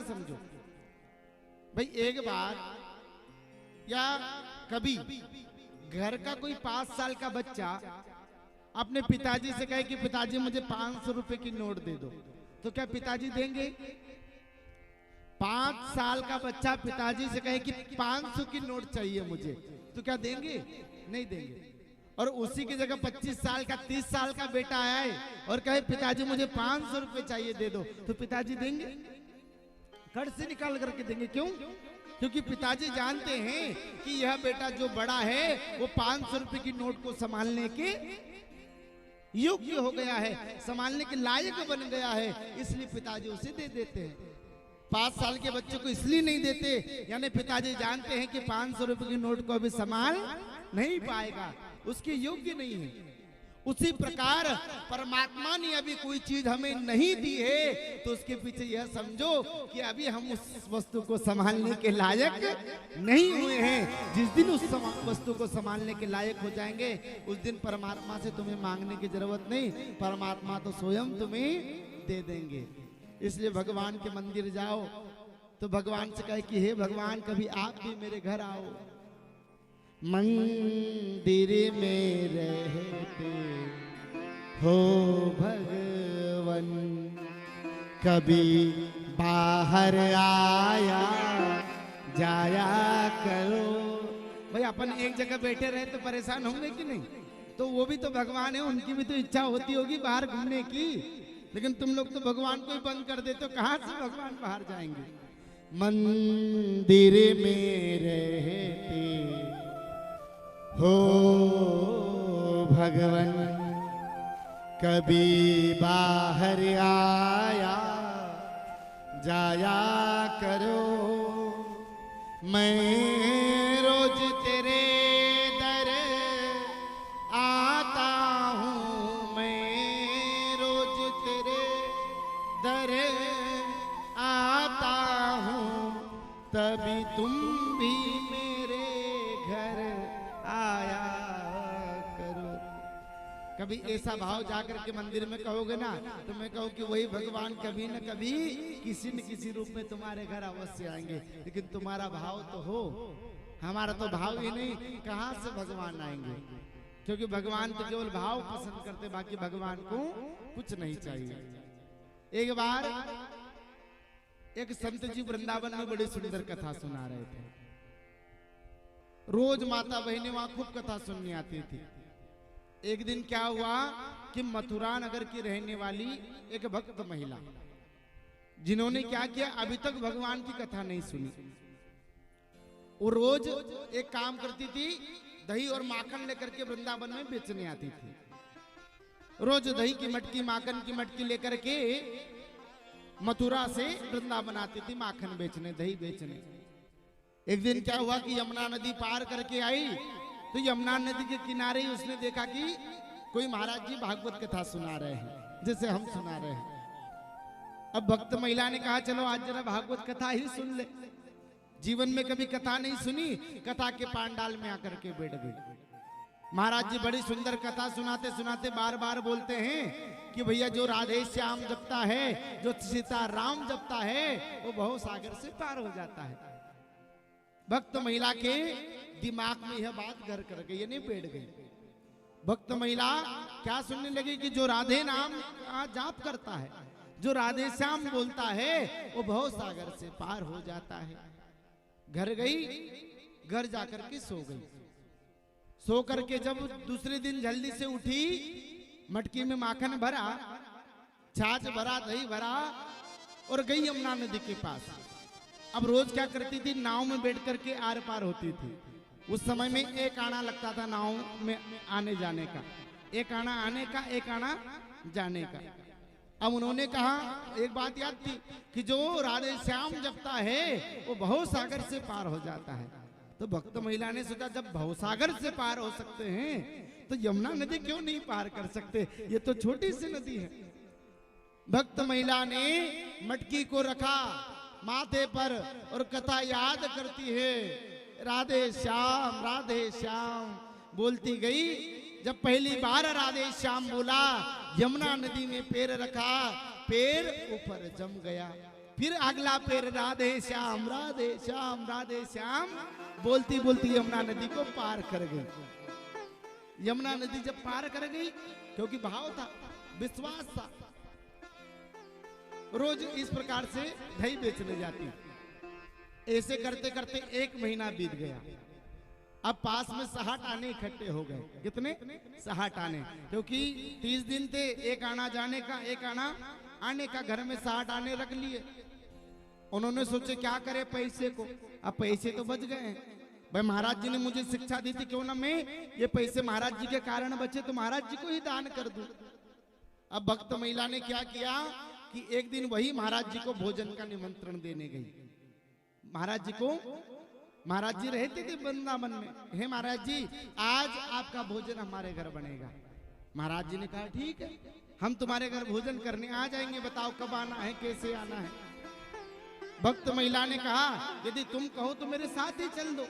समझो भाई। एक बार या कभी घर का कोई 5 साल का बच्चा अपने पिताजी से कहे कि पिताजी मुझे 500 रुपए की नोट दे दो, तो क्या पिताजी देंगे? 5 साल का बच्चा पिताजी से कहे कि 500 की नोट चाहिए मुझे, तो क्या देंगे? नहीं देंगे। और उसी की जगह 25 साल का 30 साल का बेटा आए और कहे पिताजी मुझे 500 रुपए चाहिए दे दो, तो पिताजी देंगे? कड़ से निकाल करके देंगे। क्यों? क्योंकि पिताजी जानते हैं कि यह बेटा जो बड़ा है वो 500 रुपए की नोट को संभालने के योग्य हो गया है, संभालने के लायक बन गया है, इसलिए पिताजी उसे दे देते हैं। 5 साल के बच्चे को इसलिए नहीं देते, यानी पिताजी जानते हैं कि 500 रुपए की नोट को अभी संभाल नहीं पाएगा, उसके योग्य नहीं है। उसी प्रकार परमात्मा ने अभी कोई चीज हमें नहीं दी है, तो उसके पीछे यह समझो कि अभी हम उस वस्तु को संभालने के लायक नहीं हुए हैं। जिस दिन उस वस्तु को संभालने के लायक हो जाएंगे, उस दिन परमात्मा से तुम्हें मांगने की जरूरत नहीं, परमात्मा तो स्वयं तुम्हें दे देंगे। इसलिए भगवान के मंदिर जाओ तो भगवान से कहे कि हे भगवान, कभी आप भी मेरे घर आओ। मंदिर में रहते हो भगवन, कभी बाहर आया जाया करो। भाई अपन एक जगह बैठे रहे तो परेशान होंगे कि नहीं? तो वो भी तो भगवान है, उनकी भी तो इच्छा होती होगी बाहर घूमने की, लेकिन तुम लोग तो भगवान को ही बंद कर देते हो, कहां से भगवान बाहर जाएंगे? मंदिर में रहते हो भगवन, कभी बाहर आया जाया करो। मैं रोज तेरे दर आता हूँ, मैं रोज तेरे दर आता हूँ, तभी तुम भी मेरे घर आया करो। कभी ऐसा भाव जाकर के मंदिर में कहोगे ना, तो मैं कहूँ कि वही भगवान कभी न कभी किसी न किसी रूप में तुम्हारे घर अवश्य आएंगे, लेकिन तुम्हारा भाव तो हो। हमारा तो भाव ही नहीं, कहाँ से भगवान आएंगे? क्योंकि भगवान तो केवल भाव पसंद करते, बाकी भगवान को कुछ नहीं चाहिए। एक बार एक संत जी वृंदावन में बड़ी सुंदर कथा सुना रहे थे। रोज माता बहनें वहां खूब कथा सुनने आती थी। एक दिन क्या हुआ कि मथुरा नगर की रहने वाली एक भक्त महिला, जिन्होंने क्या किया, अभी तक भगवान की कथा नहीं सुनी, वो रोज एक काम करती थी, दही और माखन लेकर के वृंदावन में बेचने आती थी। रोज दही की मटकी, माखन की मटकी लेकर के मथुरा से वृंदावन आती थी माखन बेचने, दही बेचने। एक दिन क्या हुआ कि यमुना नदी पार करके आई, तो यमुना नदी के किनारे ही उसने देखा कि कोई महाराज जी भागवत कथा सुना रहे हैं, जैसे हम सुना रहे हैं। अब भक्त महिला ने कहा चलो आज जरा भागवत कथा ही सुन ले। जीवन में कभी कथा नहीं सुनी, कथा के पांडाल में आकर के बैठ गई। महाराज जी बड़ी सुंदर कथा सुनाते सुनाते बार बार बोलते हैं कि भैया जो राधे श्याम जपता है, जो सीता राम जपता है, वो भव सागर से पार हो जाता है। भक्त महिला के दिमाग में यह बात घर कर गई, नहीं बैठ गई। भक्त महिला क्या सुनने लगी कि जो राधे नाम का जाप करता है, जो राधे श्याम बोलता है, वो भव सागर से पार हो जाता है। घर गई, घर जाकर के सो गई। सो करके जब दूसरे दिन जल्दी से उठी, मटकी में माखन भरा, छाछ भरा, दही भरा और गई यमुना नदी के पास। अब रोज क्या करती थी, नाव में बैठ करके आर पार होती थी। उस समय में एक आना लगता था नाव में आने जाने का, एक आना आने का, एक आना जाने का। अब उन्होंने कहा, एक बात याद थी कि जो राधे श्याम जपता है वो भव सागर से पार हो जाता है। तो भक्त महिला ने सोचा जब भव सागर से पार हो सकते हैं तो यमुना नदी क्यों नहीं पार कर सकते, ये तो छोटी सी नदी है। भक्त महिला ने मटकी को रखा माथे पर और कथा याद करती है, राधे श्याम बोलती गई। जब पहली बार राधे श्याम बोला, यमुना नदी में पैर रखा, पैर ऊपर जम गया। फिर अगला पैर राधे श्याम राधे श्याम राधे श्याम बोलती बोलती यमुना नदी को पार कर गई। यमुना नदी जब पार कर गई, क्योंकि भाव था, विश्वास था, रोज इस प्रकार से दही बेचने जाती। ऐसे करते करते 1 महीना बीत गया। अब पास में 60 आने इकट्ठे हो गए। कितने? 60 आने, क्योंकि 30 दिन थे, 1 आना जाने का, 1 आना आने का। घर में 60 आने रख लिए। उन्होंने सोचे क्या करे पैसे को। अब पैसे तो बच गए हैं। भाई महाराज जी ने मुझे शिक्षा दी थी, क्यों ना मैं ये पैसे महाराज जी के कारण बचे तो महाराज जी को ही दान कर दूं। अब भक्त महिला ने क्या किया कि एक दिन वही महाराज जी को भोजन का निमंत्रण देने गई। महाराज जी को, महाराज जी रहते थे वृंदावन में। हे महाराज जी, आज आपका भोजन हमारे घर बनेगा। महाराज जी ने कहा ठीक है, हम तुम्हारे घर भोजन करने आ जाएंगे, बताओ कब आना है, कैसे आना है। भक्त महिला ने कहा यदि तुम कहो तो मेरे साथ ही चल दो,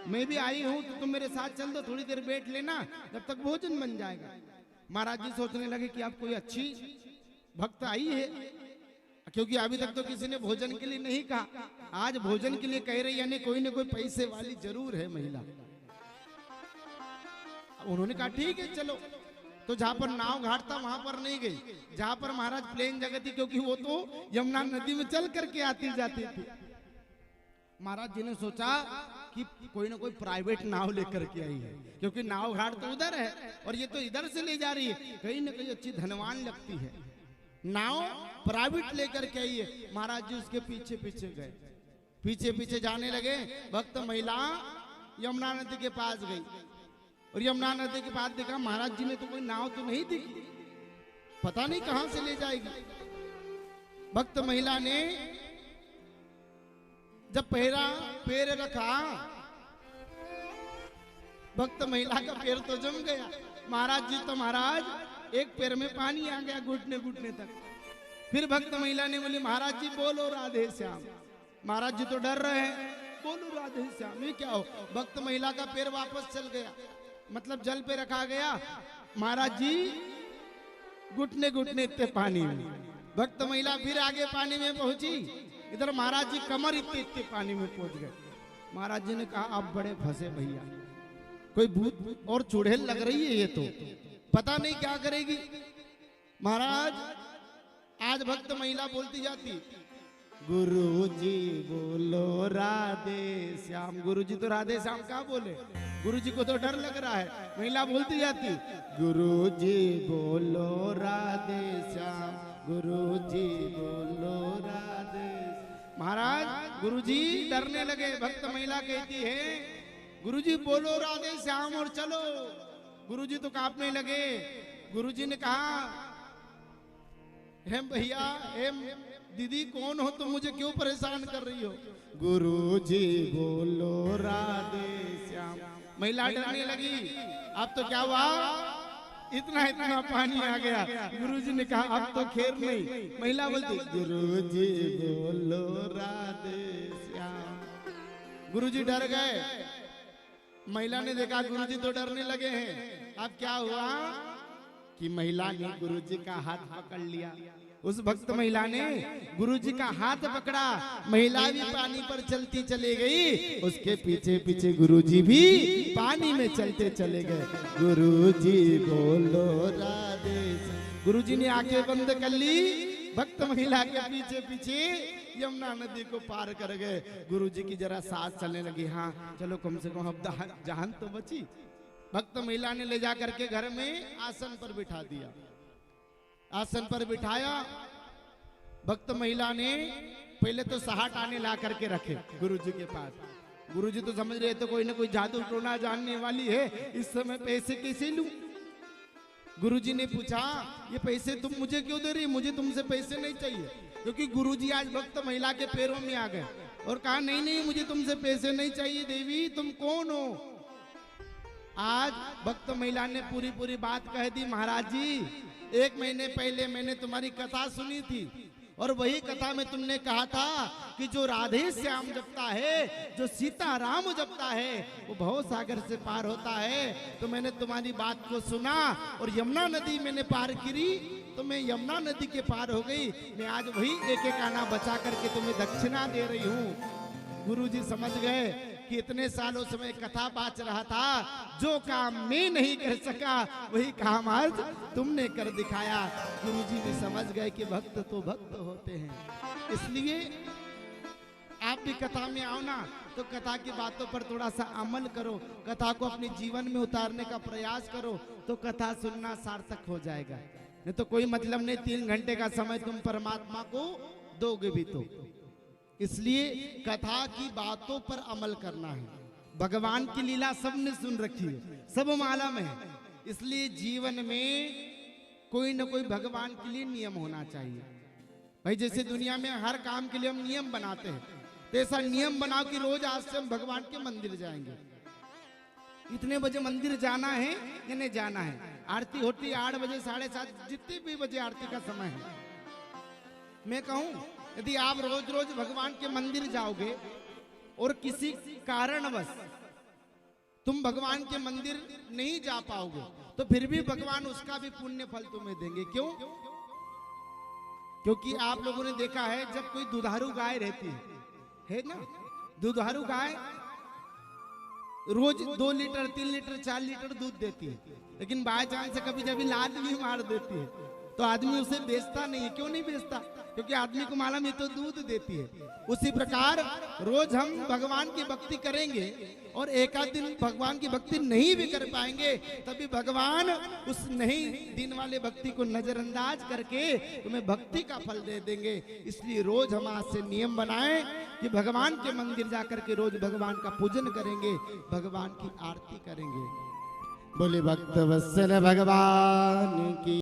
मैं भी आई हूं तो तुम मेरे साथ चल दो, थोड़ी देर बैठ लेना, जब तक भोजन बन जाएगा। महाराज जी सोचने लगे कि आप कोई अच्छी भक्त आई है, क्योंकि अभी तक तो किसी ने भोजन के लिए नहीं कहा, आज भोजन के लिए कह रही, यानी कोई ना कोई पैसे वाली जरूर है महिला। उन्होंने कहा ठीक है चलो। तो जहां पर नाव घाट था वहां पर नहीं गई, जहां पर महाराज प्लेन जगह थी, क्योंकि वो तो यमुना नदी में चल करके आती जाती थी। महाराज जी ने सोचा कि कोई ना कोई प्राइवेट नाव लेकर के आई है, क्योंकि नाव घाट तो उधर है और ये तो इधर से ले जा रही है, कहीं ना कहीं अच्छी धनवान लगती है। नाव प्राइवेट लेकर के आई है। महाराज जी उसके पीछे पीछे गए, पीछे पीछे जाने लगे। भक्त महिला यमुना नदी के पास गई और यमुना नदी के पास देखा महाराज जी ने तो कोई नाव तो नहीं दिखी, पता नहीं कहां से ले जाएगी। भक्त महिला ने जब पैर रखा, भक्त महिला का पैर तो जम गया। महाराज जी तो महाराज एक पैर में पानी आ गया घुटने घुटने तक। फिर भक्त महिला ने बोली महाराज जी बोलो राधे श्याम। महाराज जी तो डर रहे हैं, बोलो राधे श्याम, ये क्या हो। भक्त महिला का पैर वापस चल गया, मतलब जल पे रखा गया। महाराज जी घुटने घुटने इतने पानी में। भक्त महिला फिर आगे पानी में पहुंची, इधर महाराज जी कमर इतने इतने पानी में पहुंच गए। महाराज जी ने कहा आप बड़े फंसे भैया, कोई भूत और चुड़ैल लग रही है, ये तो पता नहीं क्या करेगी। महाराज आज भक्त महिला बोलती जाती गुरु जी बोलो राधे श्याम। गुरु जी तो राधे श्याम क्या बोले, गुरु जी को तो डर लग रहा है। महिला बोलती जाती गुरु जी बोलो राधे श्याम, गुरु जी बोलो राधे। महाराज गुरु जी डरने लगे। भक्त महिला कहती है गुरु जी बोलो राधे श्याम और चलो। गुरु जी तो कांपने लगे। गुरु जी ने कहा हे भैया, हे दीदी कौन हो तुम, मुझे क्यों परेशान कर रही हो। गुरु जी बोलो राधे श्याम। महिला डरने लगी। अब तो क्या हुआ, इतना इतना पानी आ गया। गुरु जी ने कहा अब तो खैर नहीं। महिला बोलती गुरु जी बोलो राधे श्याम। गुरु जी डर गए। महिला ने देखा गुरु जी तो डरने लगे हैं। अब क्या हुआ कि महिला ने गुरु जी का हाथ पकड़ लिया। उस भक्त महिला ने गुरु जी का हाथ पकड़ा, महिला भी पानी पर चलती चले गई, उसके पीछे पीछे गुरु जी भी पानी में चलते चले गए। गुरु जी बोलो राधे। गुरु जी ने आंखें बंद कर ली, भक्त महिला के पीछे पीछे यमुना नदी को पार कर गए। गुरु जी की जरा सांस चलने लगी, हाँ चलो कम से कम अब जान तो बची। भक्त महिला ने ले जा करके घर में आसन पर बिठा दिया। आसन पर बिठाया। भक्त महिला ने पहले तो 60 आने ला करके रखे गुरु जी के पास। गुरु जी तो समझ रहे थे कोई ना कोई जादू टोना जानने वाली है, इस समय पैसे कैसे लूं। गुरु जी ने पूछा ये पैसे तुम मुझे क्यों दे रही, मुझे तुमसे पैसे नहीं चाहिए। क्योंकि गुरु जी आज भक्त महिला के पैरों में आ गए और कहा नहीं नहीं मुझे तुमसे पैसे नहीं चाहिए देवी, तुम कौन हो। आज भक्त महिला ने पूरी पूरी बात कह दी। महाराज जी 1 महीने पहले मैंने तुम्हारी कथा सुनी थी और वही कथा में तुमने कहा था कि जो राधे श्याम जपता है, जो सीता राम जपता है, वो भव सागर से पार होता है। तो मैंने तुम्हारी बात को सुना और यमुना नदी मैंने पार करी तो मैं यमुना नदी के पार हो गई, मैं आज वही एक एक आना बचा करके तुम्हें दक्षिणा दे रही हूँ। गुरुजी समझ गए कि इतने सालों से मैं कथा बाच रहा था, जो काम मैं नहीं कर सका वही काम आज तुमने कर दिखाया। गुरुजी भी समझ गए कि भक्त तो भक्त होते हैं। इसलिए आप भी कथा में आओ ना, तो कथा की बातों पर थोड़ा सा अमल करो, कथा को अपने जीवन में उतारने का प्रयास करो, तो कथा सुनना सार्थक हो जाएगा। नहीं तो कोई मतलब नहीं, 3 घंटे का समय तुम परमात्मा को दोगे भी तो। इसलिए कथा की बातों पर अमल करना है। भगवान की लीला सबने सुन रखी है, सब मालूम है। इसलिए जीवन में कोई ना कोई भगवान के लिए नियम होना चाहिए। भाई जैसे दुनिया में हर काम के लिए हम नियम बनाते हैं, तो ऐसा नियम बनाओ कि रोज आज से हम भगवान के मंदिर जाएंगे। इतने बजे मंदिर जाना है या नहीं जाना है। आरती होती है 8 बजे, 7:30, जितने भी बजे आरती का समय है। मैं कहूं यदि आप रोज रोज भगवान के मंदिर जाओगे और किसी कारणवश तुम भगवान के मंदिर नहीं जा पाओगे, तो फिर भी भगवान उसका भी पुण्य फल तुम्हें देंगे। क्यों? क्योंकि आप लोगों ने देखा है, जब कोई दुधारू गाय रहती है ना, दुधारू गाय रोज 2 लीटर 3 लीटर 4 लीटर दूध देती है, लेकिन बाय चांस से कभी जब लात भी मार देती है, तो आदमी उसे बेचता नहीं है। क्यों नहीं बेचता? क्योंकि आदमी को मालूम ये तो दूध देती है। उसी प्रकार रोज हम भगवान की भक्ति करेंगे और एक आध दिन भगवान की भक्ति नहीं भी कर पाएंगे, तभी भगवान उस नहीं दिन वाले भक्ति को नजरअंदाज करके तुम्हें भक्ति का फल दे देंगे। इसलिए रोज हम आज से नियम बनाएं कि भगवान के मंदिर जाकर के रोज भगवान का पूजन करेंगे, भगवान की आरती करेंगे। बोले भक्त वत्सल भगवान की।